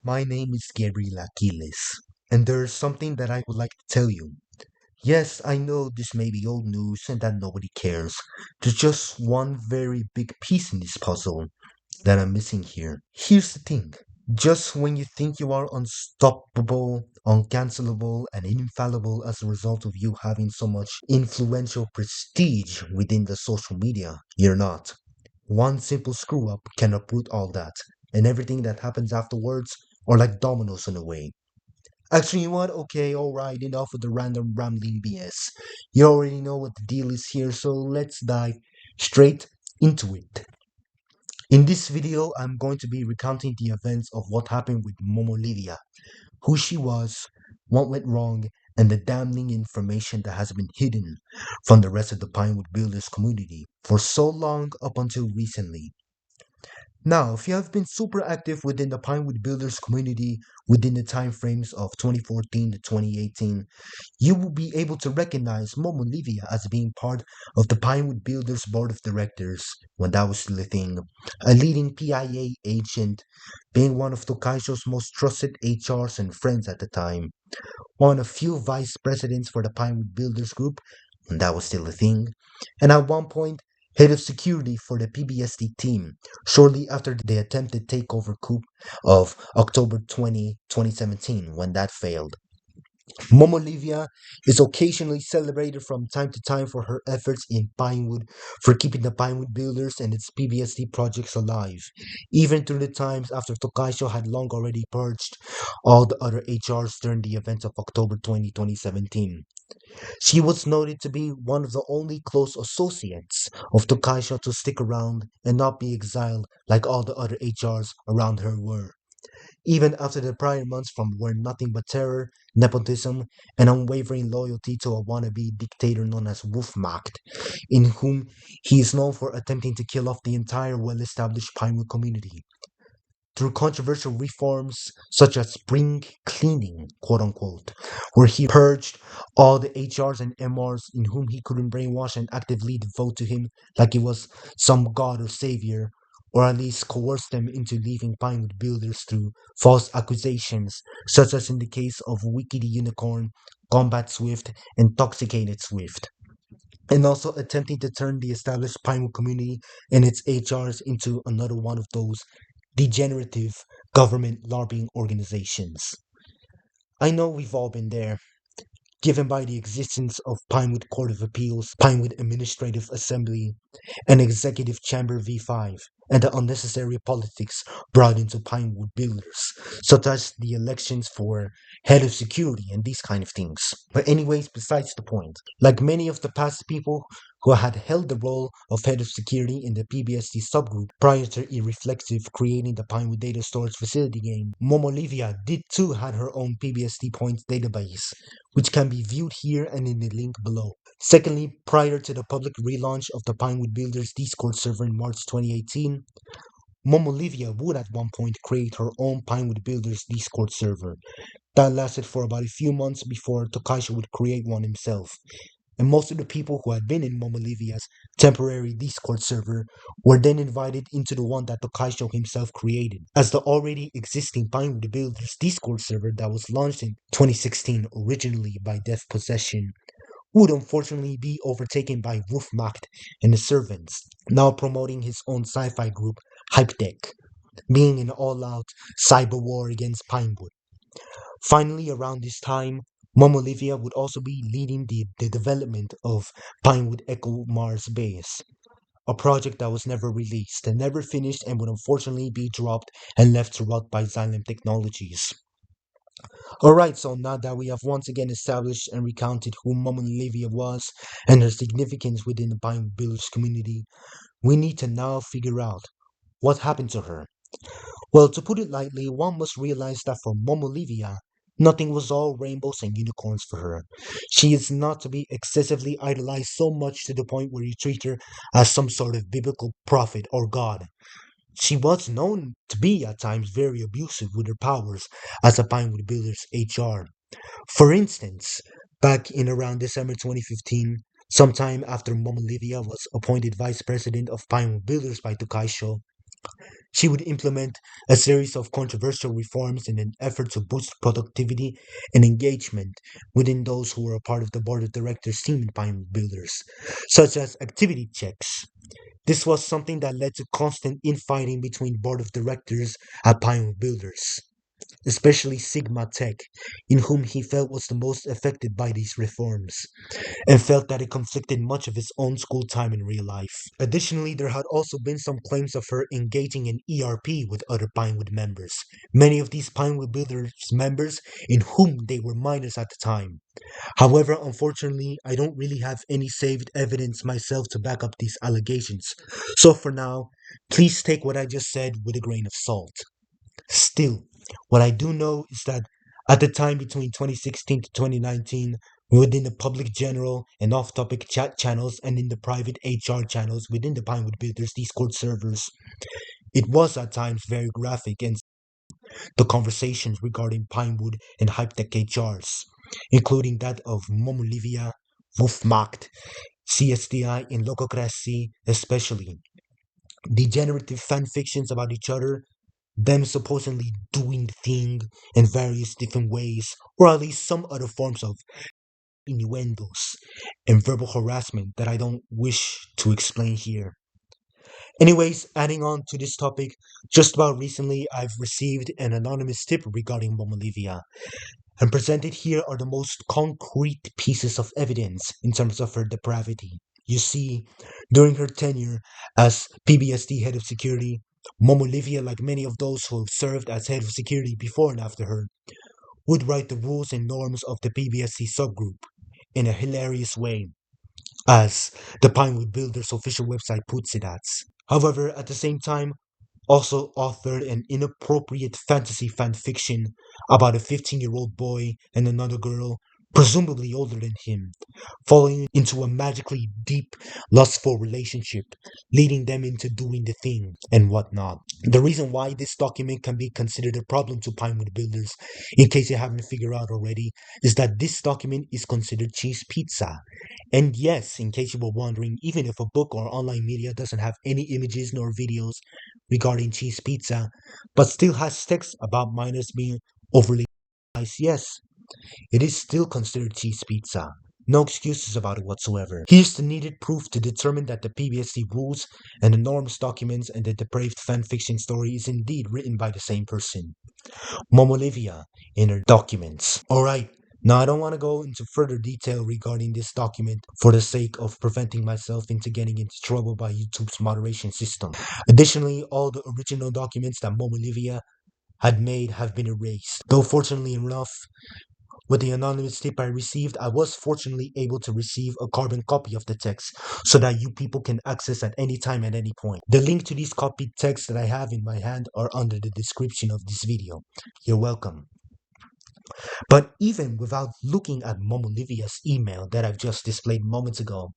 My name is Gabriel Aquiles, and there's something that I would like to tell you. Yes, I know this may be old news and that nobody cares. There's just one very big piece in this puzzle that I'm missing here. Here's the thing. Just when you think you are unstoppable, uncancelable, and infallible as a result of you having so much influential prestige within the social media, you're not. One simple screw up can uproot all that, and everything that happens afterwards are like dominoes in a way. Actually, you know what? Okay, alright, enough with the random rambling BS. You already know what the deal is here, so let's dive straight into it. In this video, I'm going to be recounting the events of what happened with Momo Lydia, who she was, what went wrong, and the damning information that has been hidden from the rest of the Pinewood Builders community for so long up until recently. Now, if you have been super active within the Pinewood Builders community within the time frames of 2014 to 2018, you will be able to recognize Momo Livia as being part of the Pinewood Builders board of directors when that was still a thing, a leading PIA agent, being one of Tokaisho's most trusted HRs and friends at the time, one of few vice presidents for the Pinewood Builders Group when that was still a thing, and at one point, head of security for the PBSD team shortly after the attempted takeover coup of October 2017, when that failed. Momolivia is occasionally celebrated from time to time for her efforts in Pinewood for keeping the Pinewood Builders and its PBSD projects alive, even through the times after Tokaisho had long already purged all the other HRs during the events of October 2017. She was noted to be one of the only close associates of Tokaisho to stick around and not be exiled like all the other HRs around her were. Even after the prior months from were nothing but terror, nepotism, and unwavering loyalty to a wannabe dictator known as Wolfmacht, in whom he is known for attempting to kill off the entire well-established Pinewood community through controversial reforms such as spring cleaning, quote unquote, where he purged all the HRs and MRs in whom he couldn't brainwash and actively devote to him like he was some god or savior, or at least coerce them into leaving Pinewood Builders through false accusations, such as in the case of Wiki the Unicorn, Combat Swift, and Toxicated Swift. And also attempting to turn the established Pinewood community and its HRs into another one of those degenerative government lobbying organizations. I know we've all been there, given by the existence of Pinewood Court of Appeals, Pinewood Administrative Assembly, and Executive Chamber V5, and the unnecessary politics brought into Pinewood Builders, such as the elections for head of security and these kind of things. But anyways, besides the point, like many of the past people who had held the role of head of security in the PBSD subgroup prior to Irreflexive creating the Pinewood Data Storage Facility game, Momolivia did too had her own PBSD points database, which can be viewed here and in the link below. Secondly, prior to the public relaunch of the Pinewood Builders Discord server in March 2018, Momolivia would at one point create her own Pinewood Builders Discord server. That lasted for about a few months before Takashi would create one himself. And most of the people who had been in Momolivia's temporary Discord server were then invited into the one that Takaisho himself created, as the already existing Pinewood Builders Discord server that was launched in 2016 originally by Death Possession would unfortunately be overtaken by Wolfmacht and the Servants, now promoting his own sci-fi group, Hype Deck, being an all-out cyber war against Pinewood. Finally, around this time, Momolivia would also be leading the development of Pinewood Echo Mars Base, a project that was never released and never finished and would unfortunately be dropped and left to rot by Xylem Technologies. Alright, so now that we have once again established and recounted who Momolivia was and her significance within the Pinewood Builders community, we need to now figure out what happened to her. Well, to put it lightly, one must realize that for Momolivia, nothing was all rainbows and unicorns for her. She is not to be excessively idolized so much to the point where you treat her as some sort of biblical prophet or god. She was known to be at times very abusive with her powers as a Pinewood Builders HR. For instance, back in around December 2015, sometime after Momolivia was appointed vice president of Pinewood Builders by Tokaisho, She would implement a series of controversial reforms in an effort to boost productivity and engagement within those who were a part of the board of directors team in Pinewood Builders, such as activity checks. This was something that led to constant infighting between board of directors at Pinewood Builders, especially Sigma Tech, in whom he felt was the most affected by these reforms, and felt that it conflicted much of his own school time in real life. Additionally, there had also been some claims of her engaging in ERP with other Pinewood members, many of these Pinewood Builders members in whom they were minors at the time. However, unfortunately, I don't really have any saved evidence myself to back up these allegations, so for now, please take what I just said with a grain of salt. Still, what I do know is that at the time between 2016 to 2019, within the public general and off topic chat channels and in the private HR channels within the Pinewood Builders Discord servers, it was at times very graphic and the conversations regarding Pinewood and Hypetech HRs, including that of Momolivia, Wolfmacht, CSDI, and Lococracy, especially. Degenerative fan fictions about each other, them supposedly doing the thing in various different ways, or at least some other forms of innuendos and verbal harassment that I don't wish to explain here. Anyways, adding on to this topic, just about recently I've received an anonymous tip regarding Momolivia, and presented here are the most concrete pieces of evidence in terms of her depravity. You see, during her tenure as PBSD head of security, Momolivia, like many of those who have served as head of security before and after her, would write the rules and norms of the PBSD subgroup in a hilarious way, as the Pinewood Builders official website puts it as. However, at the same time, also authored an inappropriate fantasy fan fiction about a 15-year-old boy and another girl, presumably older than him, falling into a magically deep, lustful relationship, leading them into doing the thing and whatnot. The reason why this document can be considered a problem to Pinewood Builders, in case you haven't figured out already, is that this document is considered cheese pizza. And yes, in case you were wondering, even if a book or online media doesn't have any images nor videos regarding cheese pizza, but still has text about minors being overly nice, yes, it is still considered cheese pizza. No excuses about it whatsoever. Here's the needed proof to determine that the PBSC rules and the norms documents and the depraved fanfiction story is indeed written by the same person, Momolivia, in her documents. Alright, now I don't want to go into further detail regarding this document for the sake of preventing myself into getting into trouble by YouTube's moderation system. Additionally, all the original documents that Momolivia had made have been erased. Though fortunately enough, with the anonymous tip I received, I was fortunately able to receive a carbon copy of the text so that you people can access at any time at any point. The link to these copied texts that I have in my hand are under the description of this video. You're welcome. But even without looking at Momolivia's email that I've just displayed moments ago,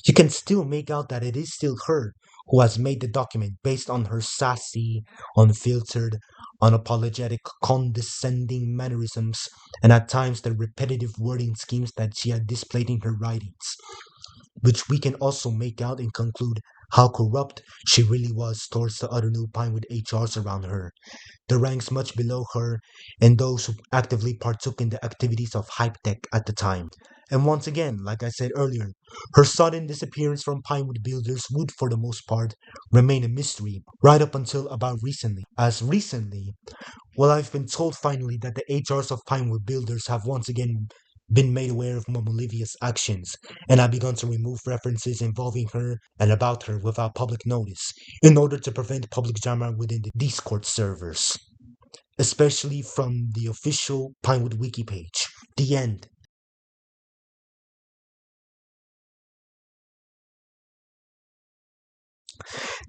you can still make out that it is still her who has made the document based on her sassy, unfiltered, unapologetic, condescending mannerisms, and at times the repetitive wording schemes that she had displayed in her writings, which we can also make out and conclude how corrupt she really was towards the other new Pinewood HRs around her, the ranks much below her, and those who actively partook in the activities of Hype Tech at the time. And once again, like I said earlier, her sudden disappearance from Pinewood Builders would, for the most part, remain a mystery right up until about recently. As recently, well, I've been told finally that the HRs of Pinewood Builders have once again been made aware of Momolivia's actions and have begun to remove references involving her and about her without public notice in order to prevent public drama within the Discord servers, especially from the official Pinewood wiki page. The end.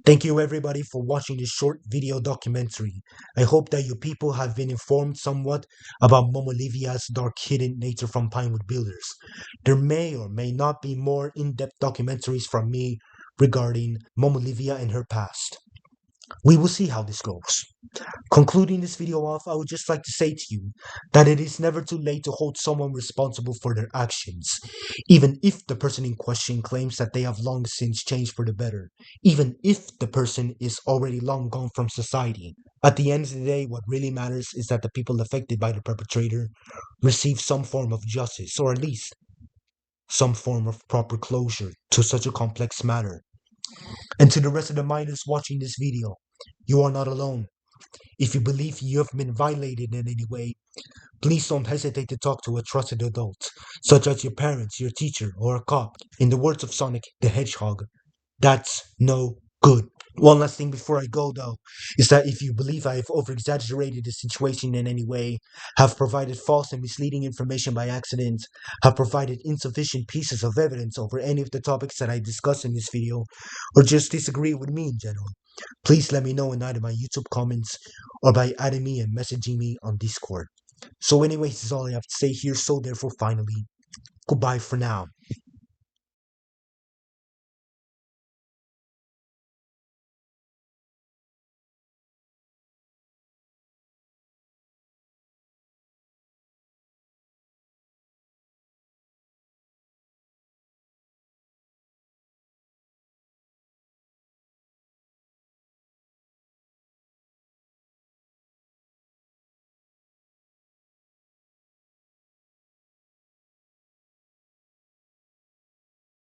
Thank you everybody for watching this short video documentary. I hope that you people have been informed somewhat about Momolivia's dark hidden nature from Pinewood Builders. There may or may not be more in-depth documentaries from me regarding Momolivia and her past. We will see how this goes. Concluding this video off, I would just like to say to you that it is never too late to hold someone responsible for their actions, even if the person in question claims that they have long since changed for the better, even if the person is already long gone from society. At the end of the day, what really matters is that the people affected by the perpetrator receive some form of justice, or at least some form of proper closure to such a complex matter. And to the rest of the minors watching this video, you are not alone. If you believe you have been violated in any way, please don't hesitate to talk to a trusted adult, such as your parents, your teacher, or a cop. In the words of Sonic the Hedgehog, that's no good. One last thing before I go, though, is that if you believe I have over-exaggerated the situation in any way, have provided false and misleading information by accident, have provided insufficient pieces of evidence over any of the topics that I discussed in this video, or just disagree with me in general, please let me know in either my YouTube comments or by adding me and messaging me on Discord. So anyways, this is all I have to say here, so therefore finally, goodbye for now.